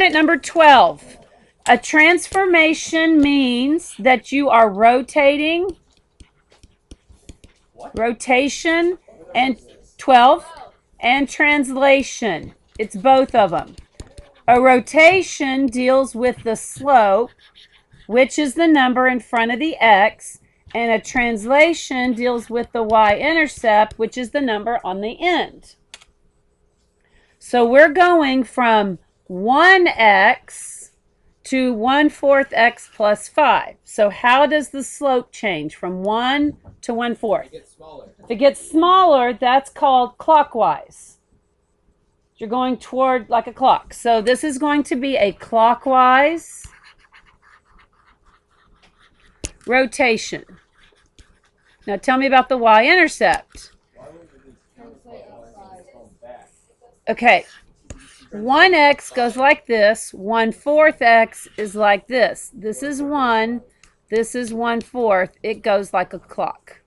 unit number 12. A transformation means that you are rotating. Rotation and 12 and translation. It's both of them. A rotation deals with the slope, which is the number in front of the x, and a translation deals with the y-intercept, which is the number on the end. So we're going from 1x to 1/4 x plus 5. So how does the slope change from 1 to 1/4? If it gets smaller, that's called clockwise. You're going toward like a clock. So this is going to be a clockwise rotation. Now tell me about the y-intercept. Okay, 1x goes like this, 1/4 x is like this. This is 1, this is 1/4. It goes like a clock.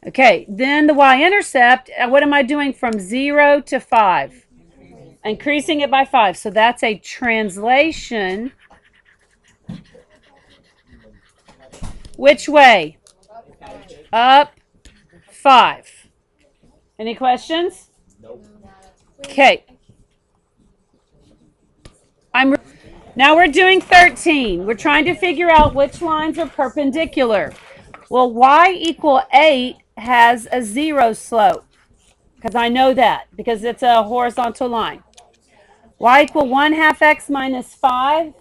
Okay, then the y-intercept, what am I doing from 0 to 5? Increasing it by 5. So that's a translation. Which way? Up 5. Any questions? Okay. Now we're doing 13. We're trying to figure out which lines are perpendicular. Well, y equal 8 has a 0 slope, because I know that, because it's a horizontal line. Y equal 1/2 x minus 5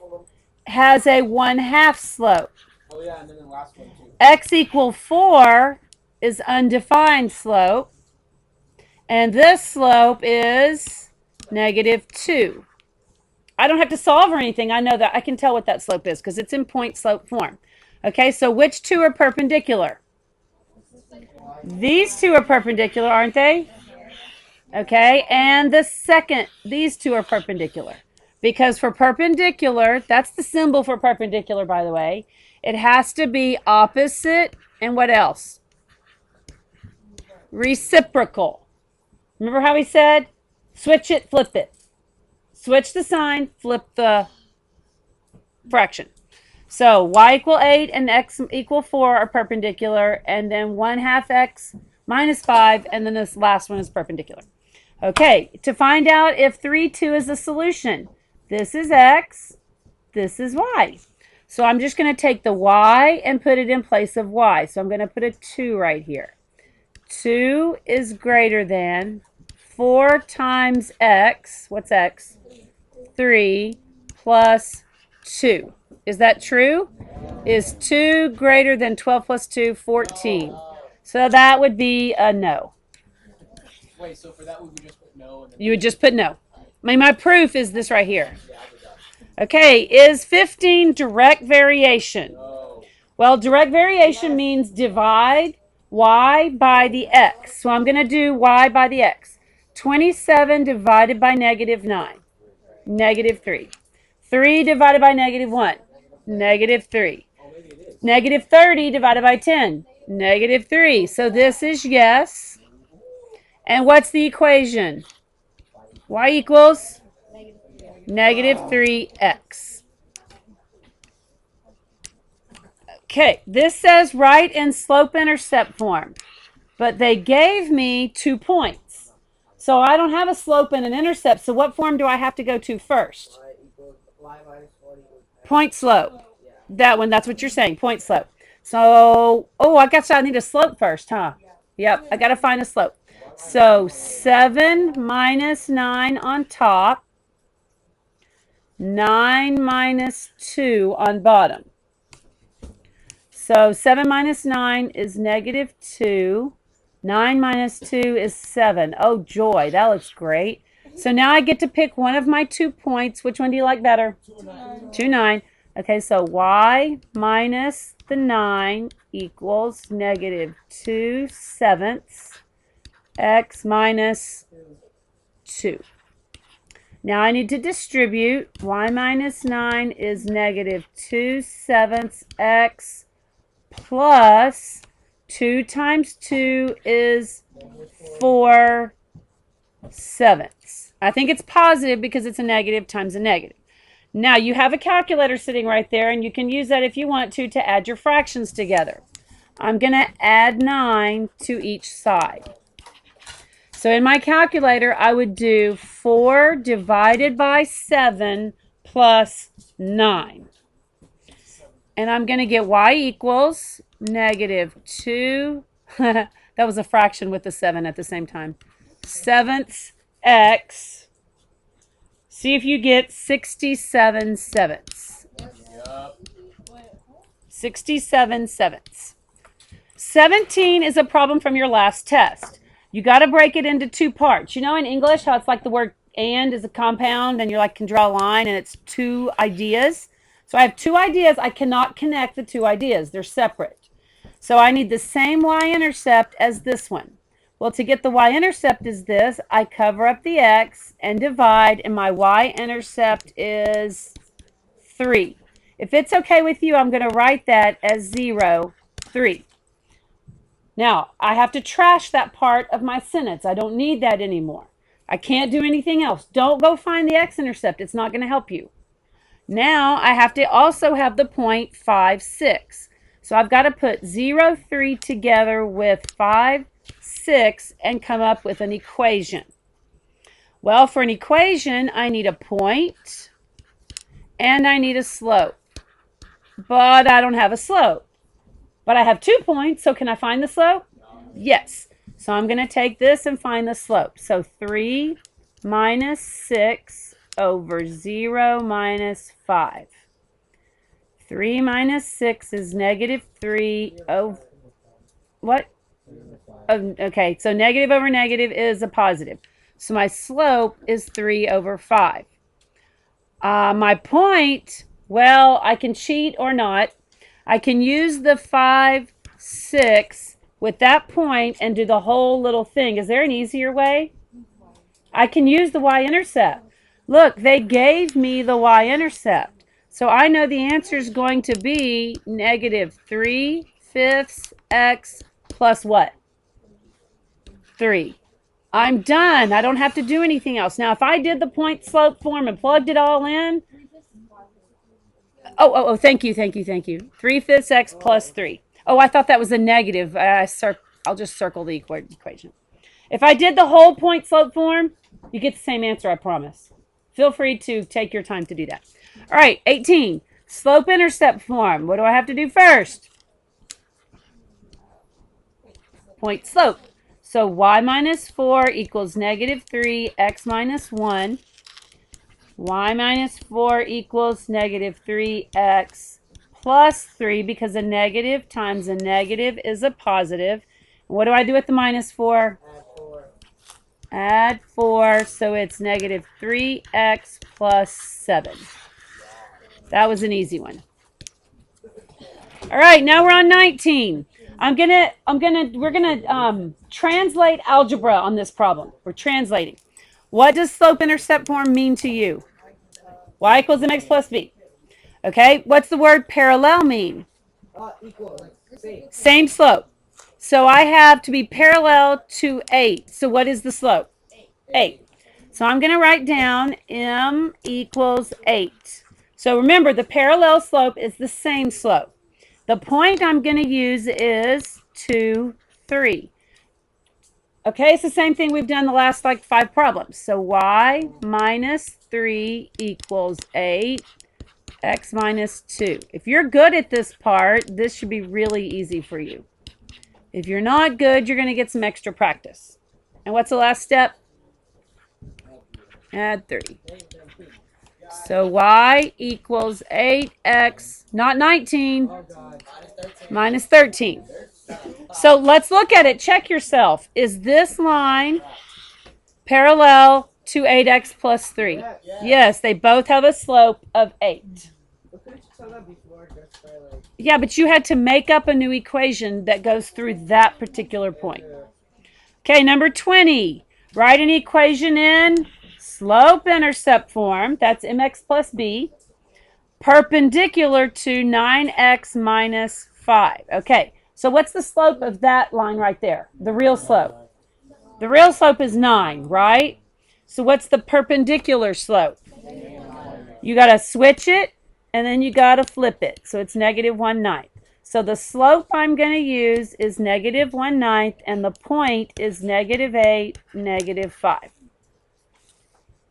has a 1/2 slope. Oh yeah, and then the last one too. X equal 4 is undefined slope, and this slope is -2. I don't have to solve or anything. I know that. I can tell what that slope is because it's in point slope form. Okay, so which two are perpendicular? These two are perpendicular, aren't they? Okay, and the second, these two are perpendicular. Because for perpendicular, that's the symbol for perpendicular, by the way. It has to be opposite and what else? Reciprocal. Remember how we said? Switch it, flip it. Switch the sign, flip the fraction. So y equal 8 and x equal 4 are perpendicular, and then 1/2 x minus 5, and then this last one is perpendicular. Okay, to find out if 3, 2 is the solution, this is x, this is y. So I'm just going to take the y and put it in place of y. So I'm going to put a 2 right here. 2 is greater than 4 times x. What's x? 3 plus 2. Is that true? Is 2 greater than 12 plus 2? 14. So that would be a no. Wait, so for that we would just put no? And then You would just put no. I mean, my proof is this right here. Okay, is 15 direct variation? No. Well, direct variation means divide y by the x. So I'm going to do y by the x. 27 divided by -9. -3. 3 divided by -1. -3. -30 divided by 10. -3. So this is yes. And what's the equation? Y equals -3x. Okay, this says write in slope-intercept form. But they gave me 2 points. So I don't have a slope and an intercept. So what form do I have to go to first? Point slope. That one, that's what you're saying, point slope. So, oh, I guess I need a slope first, huh? Yep, I got to find a slope. So 7 minus 9 on top, 9 minus 2 on bottom. So 7 minus 9 is -2. 9 minus 2 is 7. Oh, joy. That looks great. So now I get to pick one of my 2 points. Which one do you like better? 2, 9. Okay, so y minus the 9 equals -2/7 x minus 2. Now I need to distribute. Y minus 9 is -2/7 x plus 2 times 2 is 4/7. I think it's positive because it's a negative times a negative. Now, you have a calculator sitting right there, and you can use that if you want to add your fractions together. I'm going to add 9 to each side. So in my calculator, I would do 4 divided by 7 plus 9. And I'm going to get y equals negative 2. That was a fraction with the 7 at the same time. 7th x. See if you get 67 sevenths. Yup. 67 sevenths. 17 is a problem from your last test. You got to break it into two parts. You know in English how it's like the word and is a compound and you like can draw a line and it's two ideas? So I have two ideas. I cannot connect the two ideas. They're separate. So I need the same y-intercept as this one. Well, to get the y-intercept is this. I cover up the x and divide, and my y-intercept is 3. If it's okay with you, I'm going to write that as 0, 3. Now, I have to trash that part of my sentence. I don't need that anymore. I can't do anything else. Don't go find the x-intercept. It's not going to help you. Now, I have to also have the point 5, 6. So I've got to put 0, 3 together with 5, 6 and come up with an equation. Well, for an equation, I need a point and I need a slope. But I don't have a slope. But I have 2 points, so can I find the slope? Yes. So I'm going to take this and find the slope. So 3 minus 6 over 0 minus 5. 3 minus 6 is negative 3 over... What? Oh, okay, so negative over negative is a positive. So my slope is 3 over 5. My point, well, I can cheat or not. I can use the 5, 6 with that point and do the whole little thing. Is there an easier way? I can use the y-intercept. Look, they gave me the y-intercept. So I know the answer is going to be negative 3/5 x plus what? 3. I'm done. I don't have to do anything else. Now, if I did the point slope form and plugged it all in. Oh, thank you. 3/5 x plus 3. Oh, I thought that was a negative. I'll just circle the equation. If I did the whole point slope form, you get the same answer, I promise. Feel free to take your time to do that. All right, 18. Slope-intercept form. What do I have to do first? Point slope. So y minus 4 equals negative 3, x minus 1. Y minus 4 equals negative 3x plus 3 because a negative times a negative is a positive. What do I do with the minus 4? Add 4, so it's negative 3x plus 7. That was an easy one. All right, now we're on 19. We're gonna translate algebra on this problem. We're translating. What does slope-intercept form mean to you? Y equals mx plus b. Okay, what's the word parallel mean? Equal. Same slope. So I have to be parallel to 8. So what is the slope? 8. So I'm going to write down m equals 8. So remember, the parallel slope is the same slope. The point I'm going to use is 2, 3. Okay, it's the same thing we've done the last 5 problems. So y minus 3 equals 8, x minus 2. If you're good at this part, this should be really easy for you. If you're not good, you're going to get some extra practice. And what's the last step? Add 3. So y equals 8x, not 19, minus 13. So let's look at it. Check yourself. Is this line parallel to 8x plus 3? Yes, they both have a slope of 8. Yeah, but you had to make up a new equation that goes through that particular point. Okay, number 20. Write an equation in slope-intercept form. That's mx plus b. Perpendicular to 9x minus 5. Okay, so what's the slope of that line right there? The real slope. The real slope is 9, right? So what's the perpendicular slope? You got to switch it, and then you got to flip it. So it's negative 1/9. So the slope I'm going to use is negative 1/9, and the point is negative 8, negative 5.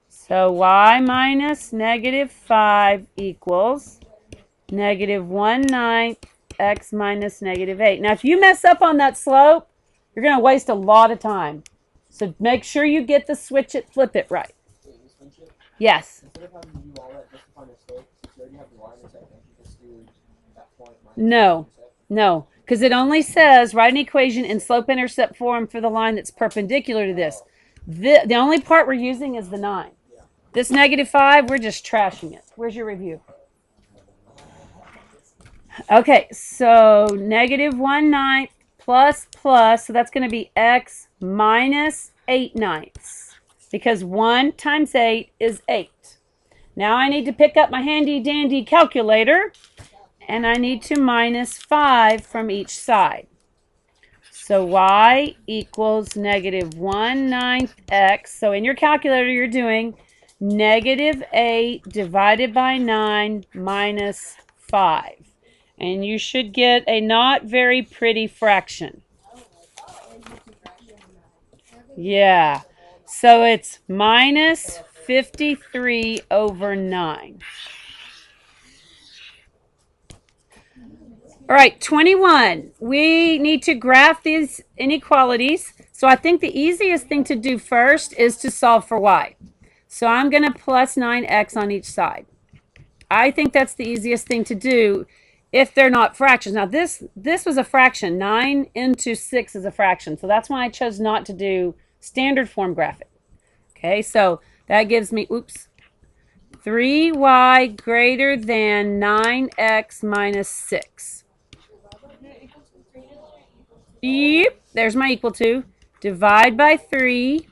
So y minus negative 5 equals negative 1/9 x minus negative 8. Now, if you mess up on that slope, you're going to waste a lot of time. So make sure you get the switch it, flip it right. Yes. Instead of having to do all that just to find a slope, since you already have the y-intercept, can't you just do that point minus No. y-intercept? No, because it only says write an equation in slope-intercept form for the line that's perpendicular to this. The only part we're using is the 9. This negative 5, we're just trashing it. Where's your review? Okay, so negative 1/9 plus, so that's going to be x minus 8/9, because 1 times 8 is 8. Now I need to pick up my handy dandy calculator, and I need to minus 5 from each side. So y equals negative 1/9 x. So in your calculator you're doing negative 8 divided by 9 minus 5. And you should get a not very pretty fraction. Yeah. So it's minus 53 over 9. All right, 21. We need to graph these inequalities. So I think the easiest thing to do first is to solve for y. So I'm going to plus 9x on each side. I think that's the easiest thing to do if they're not fractions. Now this was a fraction. 9 into 6 is a fraction. So that's why I chose not to do standard form graphic. Okay, so that gives me, 3y greater than 9x minus 6. Yep, there's my equal to. Divide by 3.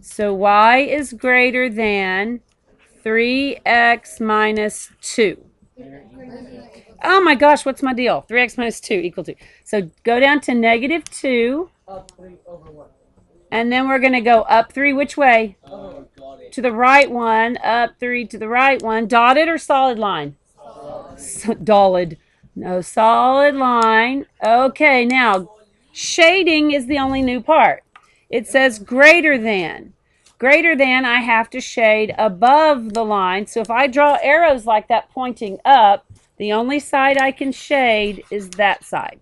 So y is greater than 3x minus 2. Oh my gosh, what's my deal? 3x minus 2 equal to. So go down to negative 2. Up 3 over 1. And then we're going to go up 3 which way? Got it. To the right one. Up 3 to the right one. Dotted or solid line? Solid. No, solid line. Okay, now shading is the only new part. It says greater than. Greater than, I have to shade above the line. So if I draw arrows like that pointing up, the only side I can shade is that side.